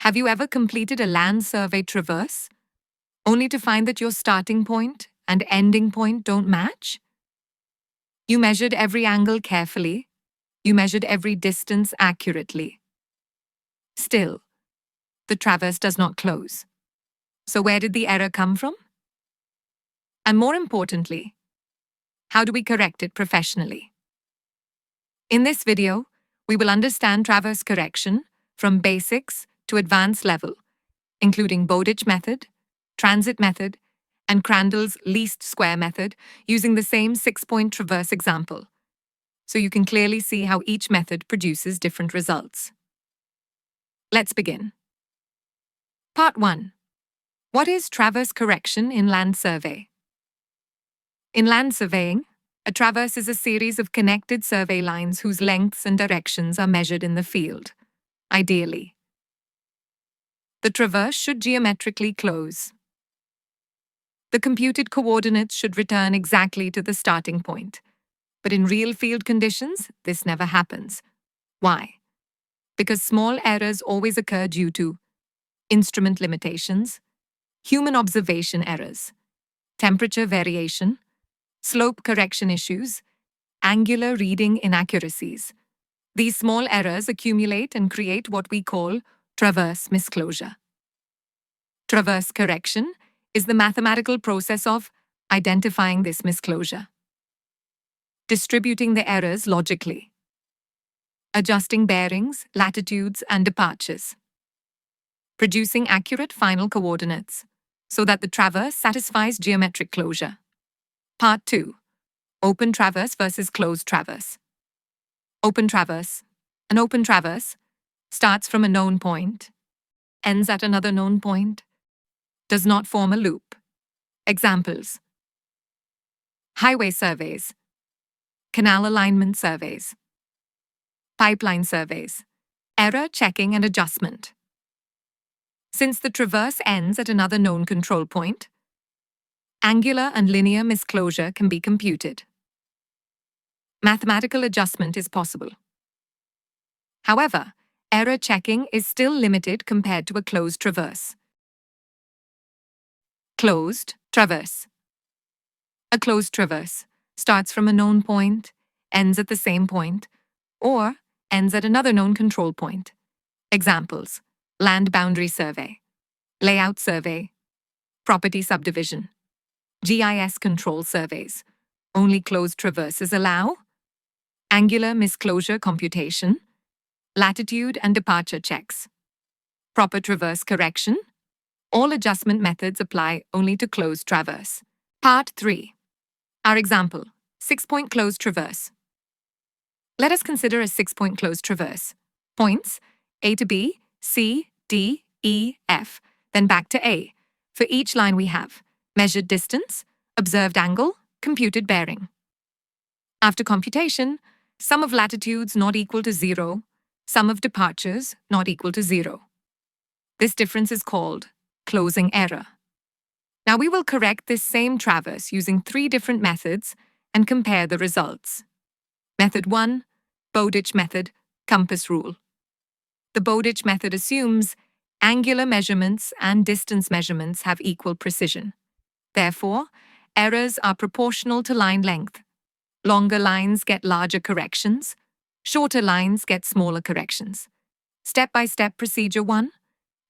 Have you ever completed a land survey traverse, only to find that your starting point and ending point don't match? You measured every angle carefully. You measured every distance accurately. Still, the traverse does not close. So where did the error come from? And more importantly, how do we correct it professionally? In this video, we will understand traverse correction from basics to advanced level, including Bowditch method, transit method, and Crandall's least square method using the same 6-point traverse example, so you can clearly see how each method produces different results. Let's begin. Part 1. What is traverse correction in land survey? In land surveying, a traverse is a series of connected survey lines whose lengths and directions are measured in the field, ideally. The traverse should geometrically close. The computed coordinates should return exactly to the starting point. But in real field conditions, this never happens. Why? Because small errors always occur due to instrument limitations, human observation errors, temperature variation, slope correction issues, angular reading inaccuracies. These small errors accumulate and create what we call traverse misclosure. Traverse correction is the mathematical process of identifying this misclosure, distributing the errors logically, adjusting bearings, latitudes, and departures, producing accurate final coordinates so that the traverse satisfies geometric closure. Part 2. Open traverse versus closed traverse. Open traverse. An open traverse starts from a known point, ends at another known point, does not form a loop. Examples: highway surveys, canal alignment surveys, pipeline surveys, error checking and adjustment. Since the traverse ends at another known control point, angular and linear misclosure can be computed. Mathematical adjustment is possible. However, error checking is still limited compared to a closed traverse. Closed traverse. A closed traverse starts from a known point, ends at the same point, or ends at another known control point. Examples: land boundary survey, layout survey, property subdivision, GIS control surveys. Only closed traverses allow angular misclosure computation, latitude and departure checks, proper traverse correction. All adjustment methods apply only to closed traverse. Part 3. Our example, 6-point closed traverse. Let us consider a 6-point closed traverse. Points A to B, C, D, E, F, then back to A. For each line we have measured distance, observed angle, computed bearing. After computation, sum of latitudes not equal to 0, sum of departures not equal to 0. This difference is called closing error. Now we will correct this same traverse using 3 different methods and compare the results. Method 1, Bowditch method, compass rule. The Bowditch method assumes angular measurements and distance measurements have equal precision. Therefore, errors are proportional to line length. Longer lines get larger corrections, shorter lines get smaller corrections. Step-by-step procedure 1,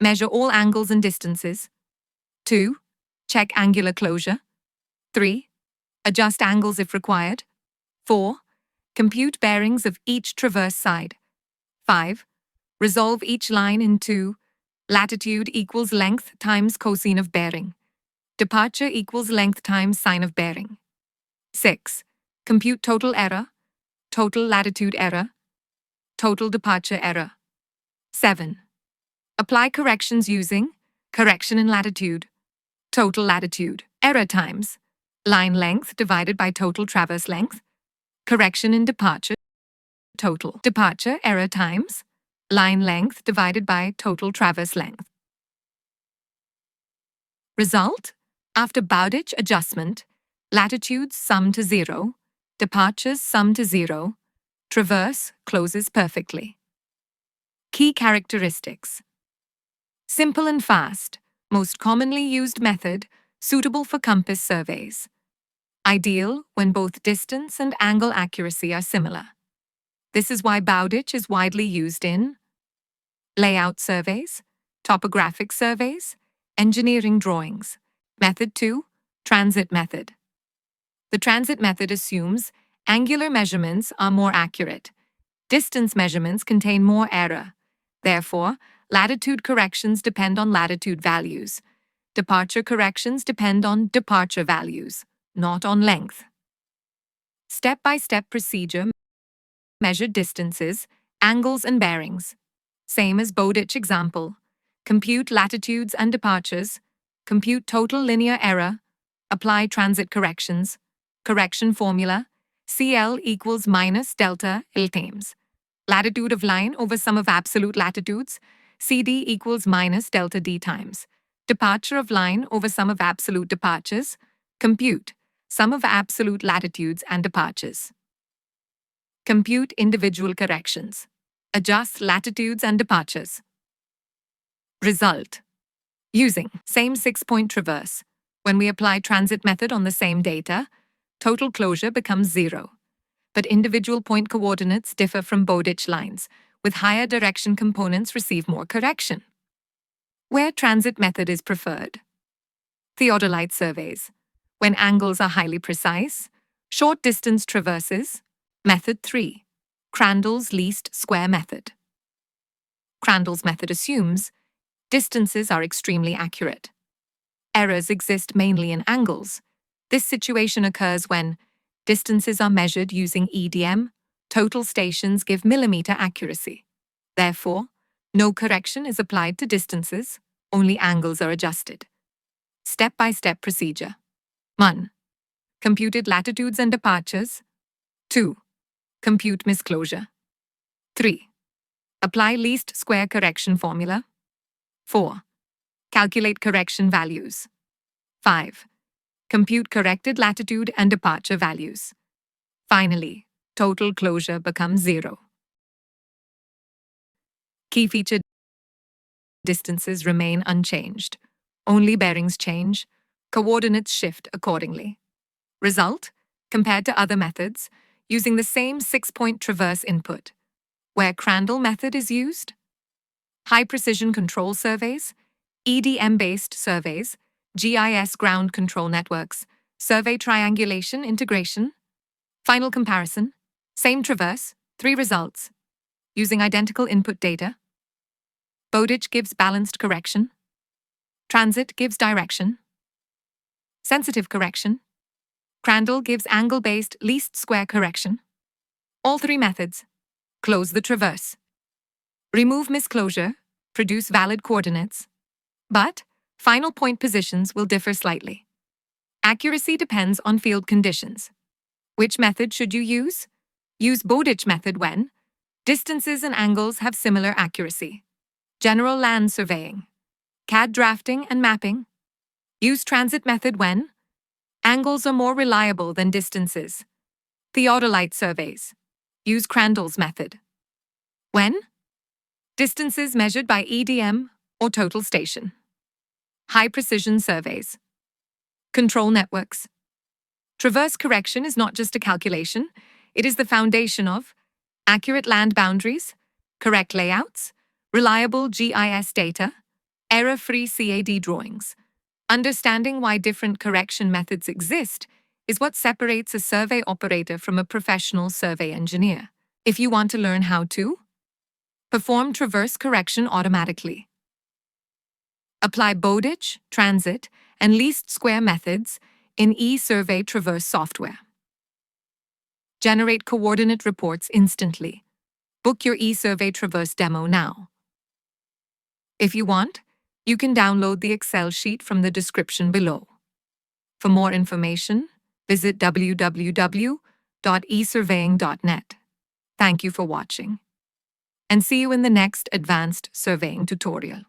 measure all angles and distances. 2, check angular closure. 3, adjust angles if required. 4, compute bearings of each traverse side. 5, resolve each line into latitude equals length times cosine of bearing. Departure equals length times sine of bearing. 6, compute total error, total latitude error, total departure error. 7, apply corrections using correction in latitude, total latitude, error times, line length divided by total traverse length, correction in departure, total departure error times, line length divided by total traverse length. Result: after Bowditch adjustment, latitudes sum to 0, departures sum to 0, traverse closes perfectly. Key characteristics: Simple and fast, most commonly used method, suitable for compass surveys. Ideal when both distance and angle accuracy are similar. This is why Bowditch is widely used in layout surveys, topographic surveys, engineering drawings. Method 2, transit method. The transit method assumes angular measurements are more accurate. Distance measurements contain more error. Therefore, latitude corrections depend on latitude values. Departure corrections depend on departure values, not on length. Step-by-step procedure: measure distances, angles and bearings. Same as Bowditch example. Compute latitudes and departures. Compute total linear error. Apply transit corrections. Correction formula: CL equals minus delta L times latitude of line over sum of absolute latitudes. CD equals minus delta D times departure of line over sum of absolute departures. Compute sum of absolute latitudes and departures. Compute individual corrections. Adjust latitudes and departures. Result: using same 6-point traverse. When we apply transit method on the same data, total closure becomes 0. But individual point coordinates differ from Bowditch lines, with higher direction components receive more correction. Where transit method is preferred: theodolite surveys, when angles are highly precise, short distance traverses. Method 3, Crandall's least square method. Crandall's method assumes distances are extremely accurate. Errors exist mainly in angles. This situation occurs when distances are measured using EDM, total stations give millimeter accuracy. Therefore, no correction is applied to distances, only angles are adjusted. Step-by-step procedure. 1. Computed latitudes and departures. 2. Compute misclosure. 3. Apply least square correction formula. 4. Calculate correction values. 5. Compute corrected latitude and departure values. Finally, total closure becomes 0. Key feature: distances remain unchanged. Only bearings change. Coordinates shift accordingly. Result: compared to other methods, using the same 6-point traverse input. Where Crandall method is used: high-precision control surveys, EDM-based surveys, GIS ground control networks, survey triangulation integration. Final comparison: same traverse, 3 results. Using identical input data. Bowditch gives balanced correction. Transit gives direction. Sensitive correction. Crandall gives angle-based least square correction. All 3 methods. Close the traverse. Remove misclosure, produce valid coordinates. But final point positions will differ slightly. Accuracy depends on field conditions. Which method should you use? Use Bowditch method when distances and angles have similar accuracy. General land surveying, CAD drafting and mapping. Use transit method when angles are more reliable than distances. Theodolite surveys. Use Crandall's method. When distances measured by EDM or total station. High-precision surveys. Control networks. Traverse correction is not just a calculation, it is the foundation of accurate land boundaries, correct layouts, reliable GIS data, error-free CAD drawings. Understanding why different correction methods exist is what separates a survey operator from a professional survey engineer. If you want to learn how to perform traverse correction automatically, apply Bowditch, transit, and least square methods in eSurvey Traverse software. Generate coordinate reports instantly. Book your eSurvey Traverse demo now. If you want, you can download the Excel sheet from the description below. For more information, visit www.esurveying.net. Thank you for watching, and see you in the next advanced surveying tutorial.